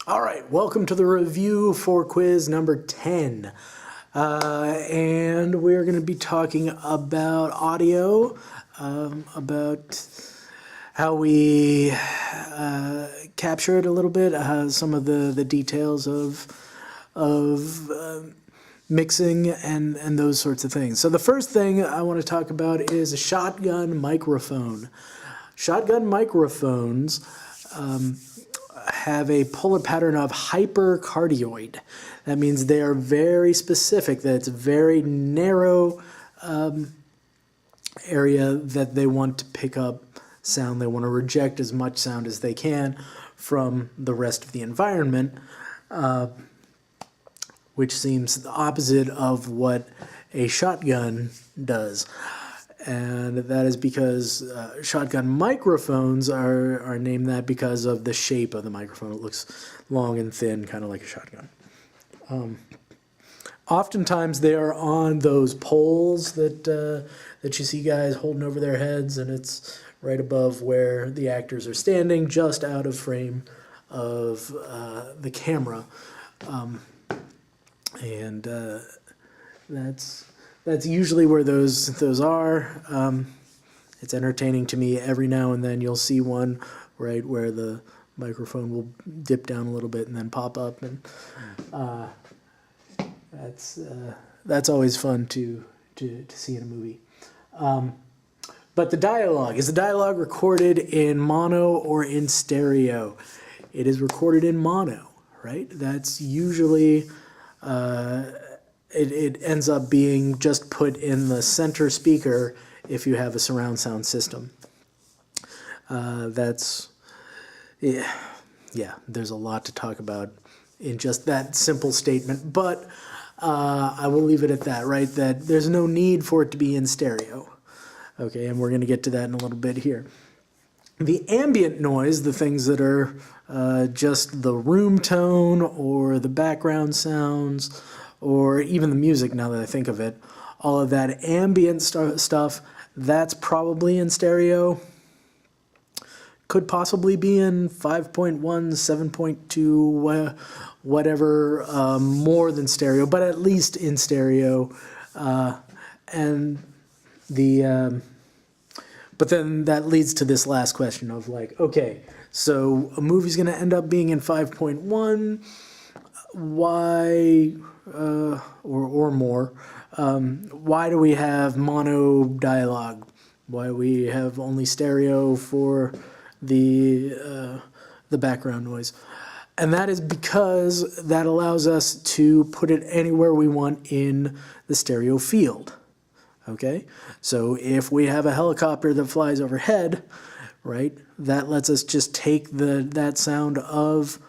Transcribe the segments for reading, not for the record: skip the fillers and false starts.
All right, welcome to the review for quiz number 10. And we're going to be talking about audio, about how we capture it a little bit, some of the details of mixing and those sorts of things. So the first thing I want to talk about is a shotgun microphone. Shotgun microphones have a polar pattern of hypercardioid. That means they are very specific, that it's a very narrow area that they want to pick up sound. They want to reject as much sound as they can from the rest of the environment, which seems the opposite of what a shotgun does. And that is because shotgun microphones are named that because of the shape of the microphone. It looks long and thin, kind of like a shotgun. Oftentimes they are on those poles that you see guys holding over their heads, and it's right above where the actors are standing, just out of frame of the camera. That's usually where those are. It's entertaining to me. Every now and then you'll see one right where the microphone will dip down a little bit and then pop up, and that's always fun to see in a movie. But the dialogue, is the dialogue recorded in mono or in stereo? It is recorded in mono, right? That's usually it ends up being just put in the center speaker if you have a surround sound system. Yeah, there's a lot to talk about in just that simple statement, but I will leave it at that, right? That there's no need for it to be in stereo. Okay, and we're going to get to that in a little bit here. The ambient noise, the things that are just the room tone or the background sounds, or even the music, now that I think of it, all of that ambient stuff, that's probably in stereo. Could possibly be in 5.1, 7.2, whatever, more than stereo, but at least in stereo. But then that leads to this last question of like, okay, so a movie's going to end up being in 5.1, why, or more, why do we have mono dialogue? Why we have only stereo for the background noise? And that is because that allows us to put it anywhere we want in the stereo field. Okay, so if we have a helicopter that flies overhead, right, that lets us just take that sound of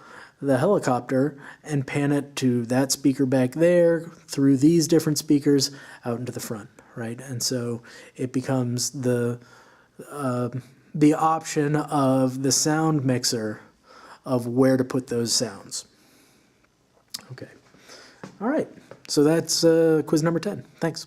the helicopter and pan it to that speaker back there through these different speakers out into the front, right? And so it becomes the option of the sound mixer of where to put those sounds. Okay, all right, so that's quiz number 10. Thanks.